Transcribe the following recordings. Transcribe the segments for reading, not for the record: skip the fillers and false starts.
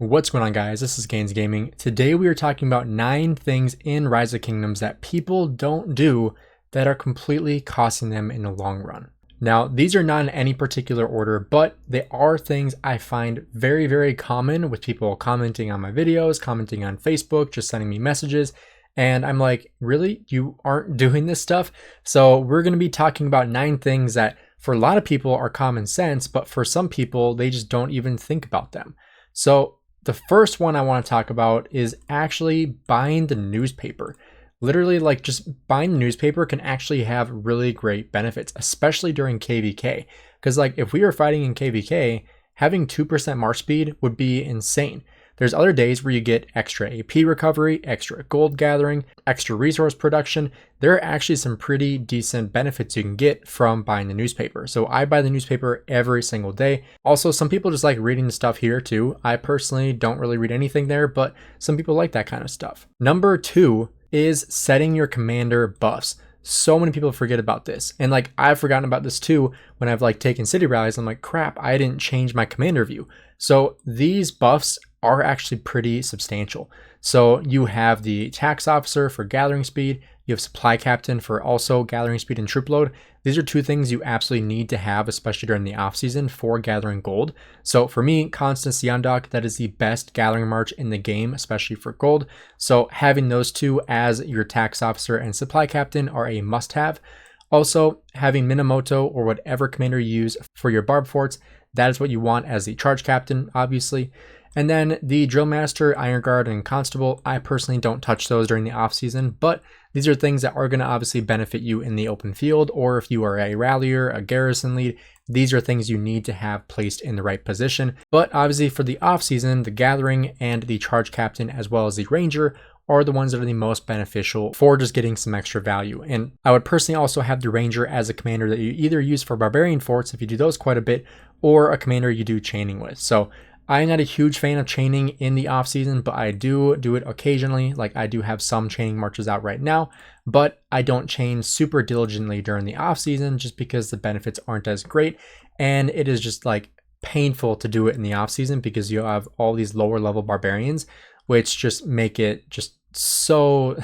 What's going on, guys? This is Gainz Gaming. Today we are talking about 9 things in Rise of Kingdoms that people don't do that are completely costing them in the long run. Now, these are not in any particular order, but they are things I find very, very common with people commenting on my videos, commenting on Facebook, just sending me messages. And I'm like, really? You aren't doing this stuff? So we're going to be talking about 9 things that for a lot of people are common sense, but for some people, they just don't even think about them. So the first one I want to talk about is actually buying the newspaper. Literally, like, just buying the newspaper can actually have really great benefits, especially during KVK. Because like if we were fighting in KVK, having 2% march speed would be insane. There's other days where you get extra AP recovery, extra gold gathering, extra resource production. There are actually some pretty decent benefits you can get from buying the newspaper. So I buy the newspaper every single day. Also, some people just like reading the stuff here too. I personally don't really read anything there, but some people like that kind of stuff. Number 2 is setting your commander buffs. So many people forget about this. And like I've forgotten about this too when I've like taken city rallies. I'm like, crap, I didn't change my commander view. So these buffs are actually pretty substantial. So you have the tax officer for gathering speed, you have supply captain for also gathering speed and troop load. These are 2 things you absolutely need to have, especially during the off season for gathering gold. So for me, Constant Siandok, that is the best gathering march in the game, especially for gold. So having those 2 as your tax officer and supply captain are a must have. Also, having Minamoto or whatever commander you use for your barb forts, that is what you want as the charge captain, obviously. And then the drill master, iron guard, and constable, I personally don't touch those during the off season, but these are things that are going to obviously benefit you in the open field, or if you are a rallier, a garrison lead, these are things you need to have placed in the right position. But obviously for the off season, the gathering and the charge captain, as well as the ranger, are the ones that are the most beneficial for just getting some extra value. And I would personally also have the ranger as a commander that you either use for barbarian forts if you do those quite a bit, or a commander you do chaining with. So I'm not a huge fan of chaining in the off season, but I do it occasionally. Like I do have some chaining marches out right now, but I don't chain super diligently during the off season just because the benefits aren't as great. And it is just like painful to do it in the off season because you have all these lower level barbarians, which just make it just so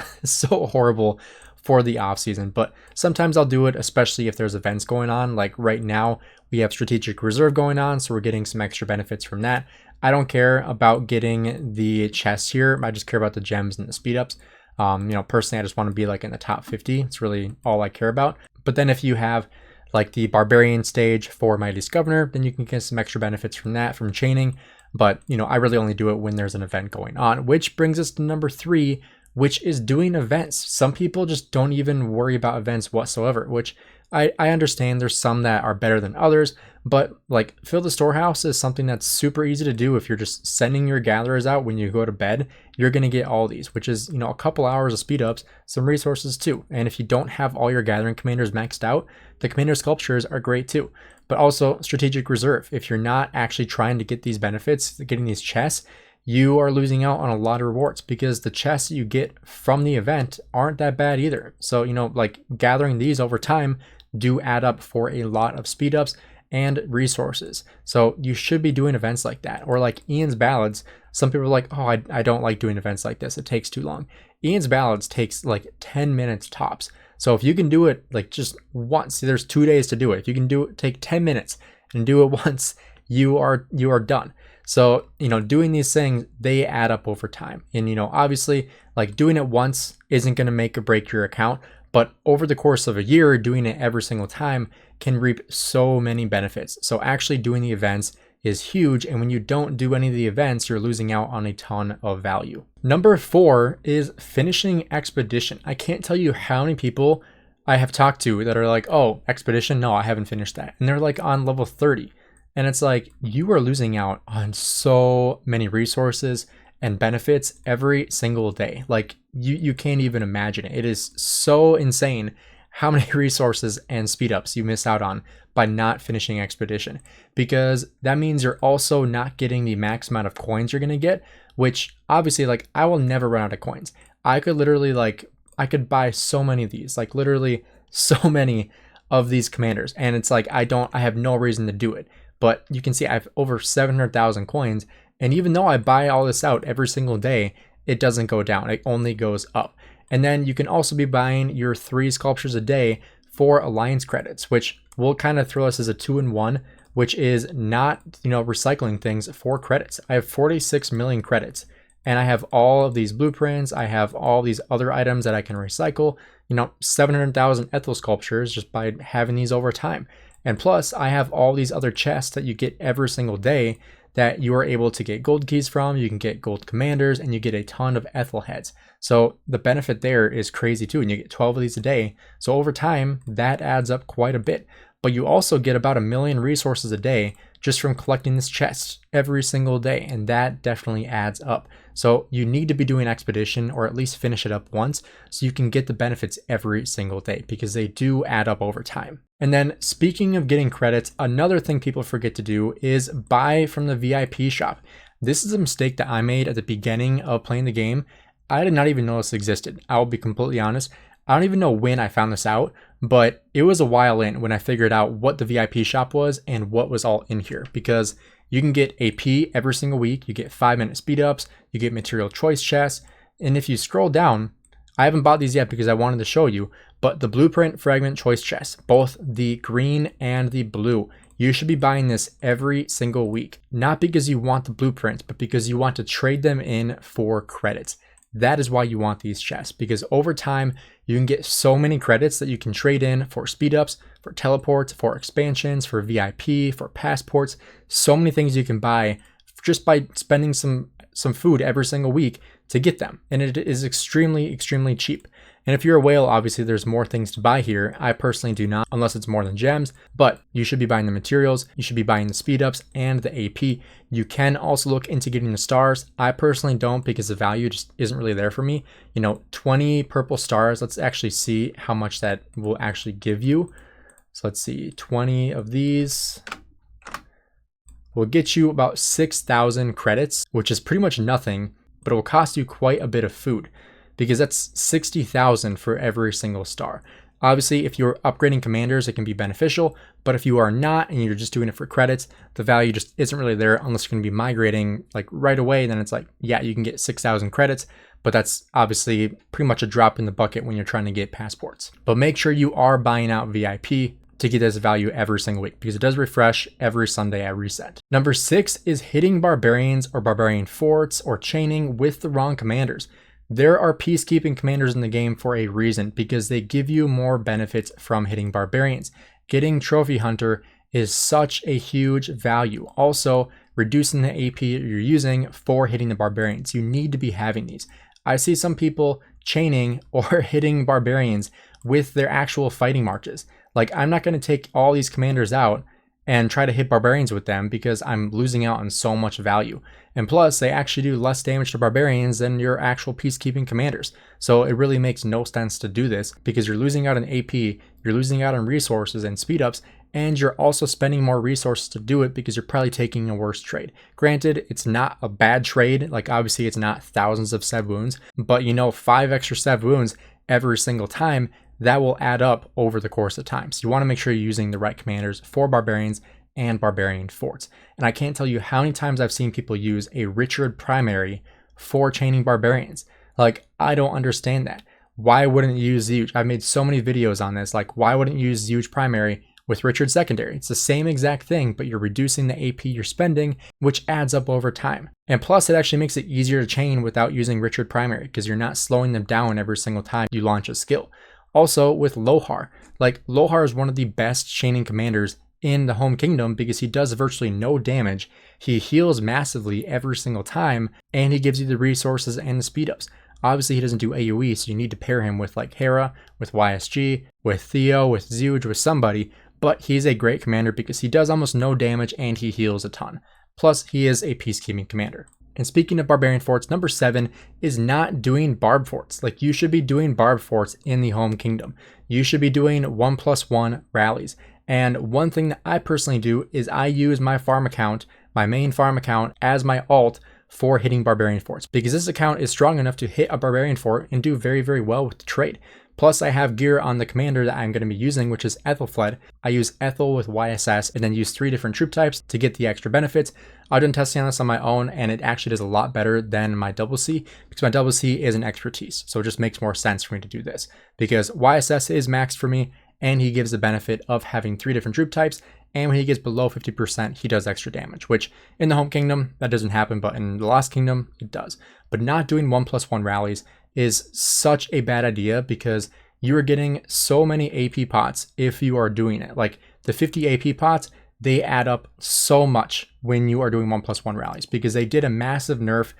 horrible for the off season. But sometimes I'll do it, especially if there's events going on. Like right now we have strategic reserve going on, so we're getting some extra benefits from that. I don't care about getting the chests here. I just care about the gems and the speed ups. Personally, I just want to be like in the top 50. It's really all I care about. But then if you have like the barbarian stage for Mightiest Governor, then you can get some extra benefits from that, from chaining. But I really only do it when there's an event going on, which brings us to number 3, which is doing events. Some people just don't even worry about events whatsoever, which I understand. There's some that are better than others, but like fill the storehouse is something that's super easy to do. If you're just sending your gatherers out when you go to bed, you're going to get all these, which is, a couple hours of speed ups, some resources too. And if you don't have all your gathering commanders maxed out, the commander sculptures are great too. But also strategic reserve. If you're not actually trying to get these benefits, getting these chests, you are losing out on a lot of rewards because the chests you get from the event aren't that bad either. So, like gathering these over time do add up for a lot of speed ups and resources. So you should be doing events like that. Or like Ian's Ballads. Some people are like, oh, I don't like doing events like this. It takes too long. Ian's Ballads takes like 10 minutes tops. So if you can do it like just once, there's 2 days to do it. If you can take 10 minutes and do it once, you are done. So, doing these things, they add up over time. And, obviously, like doing it once isn't going to make or break your account. But over the course of a year, doing it every single time can reap so many benefits. So actually doing the events is huge. And when you don't do any of the events, you're losing out on a ton of value. Number 4 is finishing expedition. I can't tell you how many people I have talked to that are like, oh, expedition? No, I haven't finished that. And they're like on level 30. And it's like, you are losing out on so many resources and benefits every single day. Like you can't even imagine it. It is so insane how many resources and speed ups you miss out on by not finishing expedition, because that means you're also not getting the max amount of coins you're going to get, which obviously like I will never run out of coins. I could literally I could buy so many of these, like literally so many of these commanders. And it's like, I have no reason to do it. But you can see I have over 700,000 coins And even though I buy all this out every single day, it doesn't go down. It only goes up. And then you can also be buying your 3 sculptures a day for alliance credits, which will kind of throw us as a 2-in-1, which is not, recycling things for credits. I have 46 million credits, and I have all of these blueprints. I have all these other items that I can recycle, 700,000 ethel sculptures just by having these over time. And plus I have all these other chests that you get every single day that you are able to get gold keys from. You can get gold commanders, and you get a ton of ethel heads. So the benefit there is crazy too. And you get 12 of these a day. So over time, that adds up quite a bit. But you also get about 1 million resources a day just from collecting this chest every single day. And that definitely adds up. So you need to be doing expedition, or at least finish it up once, so you can get the benefits every single day, because they do add up over time. And then speaking of getting credits, another thing people forget to do is buy from the VIP shop. This is a mistake that I made at the beginning of playing the game. I did not even know this existed. I'll be completely honest. I don't even know when I found this out, but it was a while in when I figured out what the VIP shop was and what was all in here, because you can get AP every single week. You get 5-minute speed ups, you get material choice chests. And if you scroll down, I haven't bought these yet because I wanted to show you, but the blueprint fragment choice chests, both the green and the blue, you should be buying this every single week. Not because you want the blueprints, but because you want to trade them in for credits. That is why you want these chests, because over time you can get so many credits that you can trade in for speed ups, for teleports, for expansions, for VIP, for passports. So many things you can buy just by spending some food every single week to get them. And it is extremely, extremely cheap. And if you're a whale, obviously there's more things to buy here. I personally do not, unless it's more than gems, but you should be buying the materials, you should be buying the speed ups and the AP. You can also look into getting the stars. I personally don't, because the value just isn't really there for me. 20 purple stars, let's actually see how much that will actually give you. So let's see, 20 of these will get you about 6,000 credits, which is pretty much nothing, but it will cost you quite a bit of food, because that's 60,000 for every single star. Obviously, if you're upgrading commanders, it can be beneficial, but if you are not and you're just doing it for credits, the value just isn't really there unless you're going to be migrating like right away. Then it's like, yeah, you can get 6,000 credits, but that's obviously pretty much a drop in the bucket when you're trying to get passports. But make sure you are buying out VIP to get this value every single week, because it does refresh every Sunday at reset. Number 6 is hitting barbarians or barbarian forts or chaining with the wrong commanders. There are peacekeeping commanders in the game for a reason, because they give you more benefits from hitting barbarians. Getting trophy hunter is such a huge value. Also, reducing the AP you're using for hitting the barbarians. You need to be having these. I see some people chaining or hitting barbarians with their actual fighting marches. Like, I'm not going to take all these commanders out and try to hit barbarians with them, because I'm losing out on so much value. And plus, they actually do less damage to barbarians than your actual peacekeeping commanders. So it really makes no sense to do this, because you're losing out on AP, you're losing out on resources and speed ups, and you're also spending more resources to do it because you're probably taking a worse trade. Granted, it's not a bad trade. Like, obviously it's not thousands of sev wounds, but 5 extra sev wounds every single time, that will add up over the course of time. So you want to make sure you're using the right commanders for barbarians and barbarian forts. And I can't tell you how many times I've seen people use a Richard primary for chaining barbarians. Like, I don't understand that. Why wouldn't you use Huge? I've made so many videos on this. Like, why wouldn't you use Huge primary with Richard secondary? It's the same exact thing, but you're reducing the AP you're spending, which adds up over time. And plus, it actually makes it easier to chain without using Richard primary, because you're not slowing them down every single time you launch a skill. Also with Lohar, like, Lohar is one of the best chaining commanders in the home kingdom, because he does virtually no damage. He heals massively every single time, and he gives you the resources and the speed ups. Obviously he doesn't do AoE, so you need to pair him with like Hera, with YSG, with Theo, with Zeuge, with somebody, but he's a great commander because he does almost no damage and he heals a ton. Plus, he is a peacekeeping commander. And speaking of barbarian forts, number 7 is not doing barb forts. Like, you should be doing barb forts in the home kingdom. You should be doing 1+1 rallies. And one thing that I personally do is I use my farm account, my main farm account, as my alt for hitting barbarian forts, because this account is strong enough to hit a barbarian fort and do very, very well with the trade. Plus, I have gear on the commander that I'm going to be using, which is Ethelfled. I use Ethel with YSS and then use 3 different troop types to get the extra benefits. I've done testing on this on my own, and it actually does a lot better than my double C, because my double C is an expertise. So it just makes more sense for me to do this, because YSS is maxed for me, and he gives the benefit of having 3 different troop types. And when he gets below 50%, he does extra damage, which in the home kingdom, that doesn't happen, but in the lost kingdom, it does. But not doing 1+1 rallies is such a bad idea, because you are getting so many AP pots if you are doing it. Like the 50 AP pots, they add up so much when you are doing 1+1 rallies, because they did a massive nerf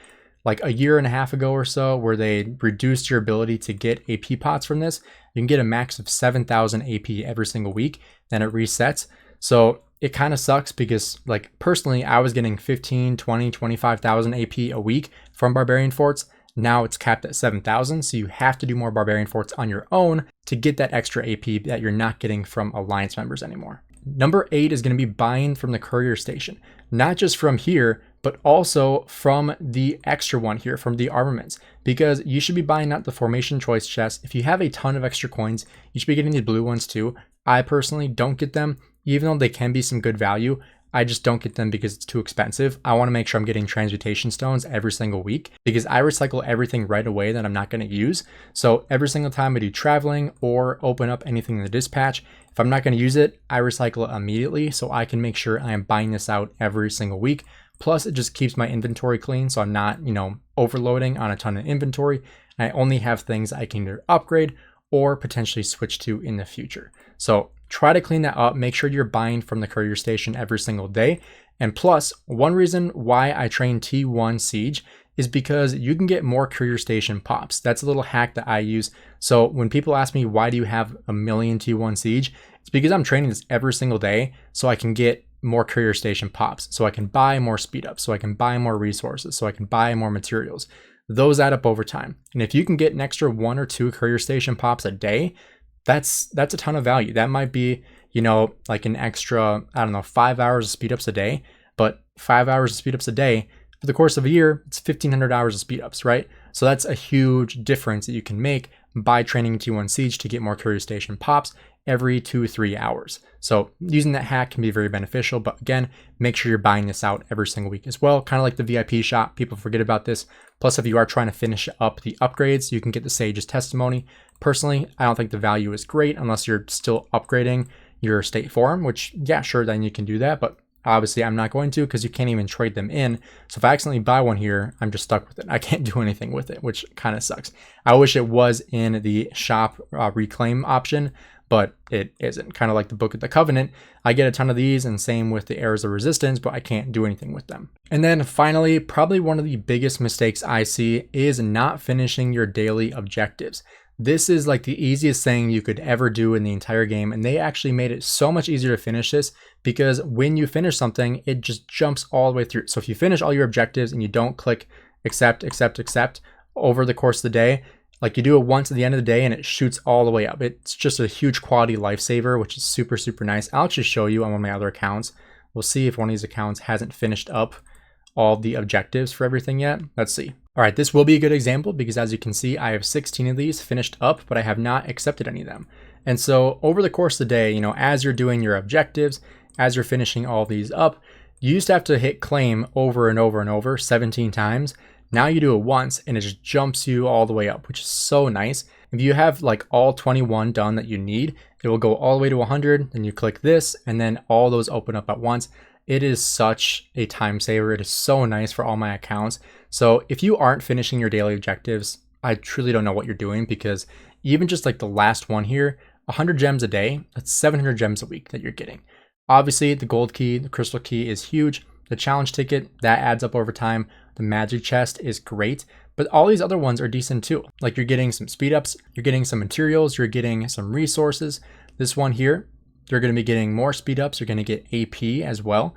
like a year and a half ago or so, where they reduced your ability to get AP pots from this. You can get a max of 7,000 AP every single week, then it resets. So it kind of sucks, because like personally, I was getting 15, 20, 25,000 AP a week from barbarian forts. Now it's capped at 7,000. So you have to do more barbarian forts on your own to get that extra AP that you're not getting from alliance members anymore. Number 8 is going to be buying from the courier station, not just from here, but also from the extra one here, from the armaments, because you should be buying out the formation choice chest. If you have a ton of extra coins, you should be getting these blue ones too. I personally don't get them, even though they can be some good value. I just don't get them because it's too expensive. I want to make sure I'm getting transmutation stones every single week, because I recycle everything right away that I'm not going to use. So every single time I do traveling or open up anything in the dispatch, if I'm not going to use it, I recycle it immediately, so I can make sure I am buying this out every single week. Plus, it just keeps my inventory clean, so I'm not, overloading on a ton of inventory. I only have things I can either upgrade or potentially switch to in the future. So try to clean that up. Make sure you're buying from the courier station every single day. And plus, one reason why I train T1 Siege is because you can get more courier station pops. That's a little hack that I use. So when people ask me, why do you have a million T1 Siege? It's because I'm training this every single day, so I can get more courier station pops, so I can buy more speed ups, so I can buy more resources, so I can buy more materials. Those add up over time. And if you can get an extra 1 or 2 courier station pops a day, that's a ton of value. That might be, like an extra, 5 hours of speed ups a day, but 5 hours of speed ups a day for the course of a year, it's 1,500 hours of speed ups, right? So that's a huge difference that you can make by training T1 Siege to get more courier station pops every 2-3 hours. So using that hack can be very beneficial, but again, make sure you're buying this out every single week as well. Kind of like the VIP shop, people forget about this. Plus, if you are trying to finish up the upgrades, you can get the Sage's testimony. Personally, I don't think the value is great unless you're still upgrading your state form, which, yeah, sure, then you can do that, but obviously I'm not going to, because you can't even trade them in. So if I accidentally buy one here, I'm just stuck with it. I can't do anything with it, which kind of sucks. I wish it was in the shop reclaim option, but it isn't. Kind of like the Book of the Covenant. I get a ton of these, and same with the Arrows of Resistance, but I can't do anything with them. And then finally, probably one of the biggest mistakes I see is not finishing your daily objectives. This is like the easiest thing you could ever do in the entire game, and they actually made it so much easier to finish this, because when you finish something, it just jumps all the way through. So if you finish all your objectives and you don't click accept over the course of the day, like you do it once at the end of the day and it shoots all the way up. It's just a huge quality lifesaver, which is super, super nice. I'll just show you on one of my other accounts. We'll see if one of these accounts hasn't finished up all the objectives for everything yet. Let's see. All right, this will be a good example, because as you can see, I have 16 of these finished up, but I have not accepted any of them. And so over the course of the day, as you're doing your objectives, as you're finishing all these up, you used to have to hit claim over and over and over 17 times. Now you do it once and it just jumps you all the way up, which is so nice. If you have like all 21 done that you need, it will go all the way to 100. Then you click this and then all those open up at once. It is such a time saver. It is so nice for all my accounts. So if you aren't finishing your daily objectives, I truly don't know what you're doing, because even just like the last one here, 100 gems a day, that's 700 gems a week that you're getting. Obviously the gold key, the crystal key is huge. The challenge ticket, that adds up over time. The magic chest is great, but all these other ones are decent too. Like you're getting some speed ups, you're getting some materials, you're getting some resources. This one here, you're going to be getting more speed ups. You're going to get AP as well.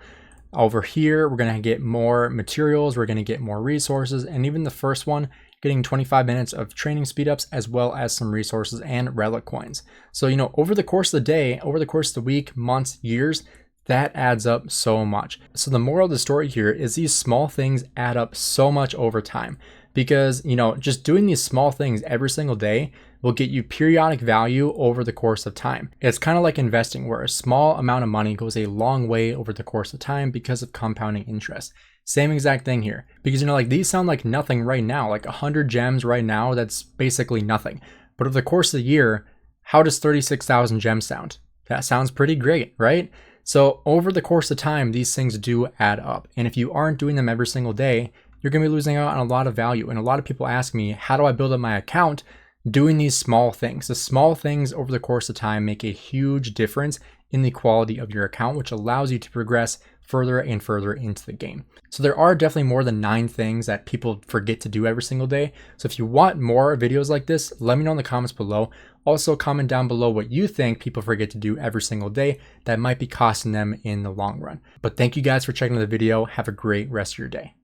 Over here, we're going to get more materials. We're going to get more resources. And even the first one, getting 25 minutes of training speed ups, as well as some resources and relic coins. So, over the course of the day, over the course of the week, months, years, that adds up so much. So the moral of the story here is these small things add up so much over time, because, you know, just doing these small things every single day will get you periodic value over the course of time. It's kind of like investing, where a small amount of money goes a long way over the course of time because of compounding interest. Same exact thing here, because, you know, like these sound like nothing right now, like 100 gems right now, that's basically nothing. But over the course of the year, how does 36,000 gems sound? That sounds pretty great, right? So over the course of time, these things do add up. And if you aren't doing them every single day, you're going to be losing out on a lot of value. And a lot of people ask me, how do I build up my account? Doing these small things. The small things over the course of time make a huge difference in the quality of your account, which allows you to progress further and further into the game. So there are definitely more than 9 things that people forget to do every single day. So if you want more videos like this, let me know in the comments below. Also comment down below what you think people forget to do every single day that might be costing them in the long run. But thank you guys for checking out the video. Have a great rest of your day.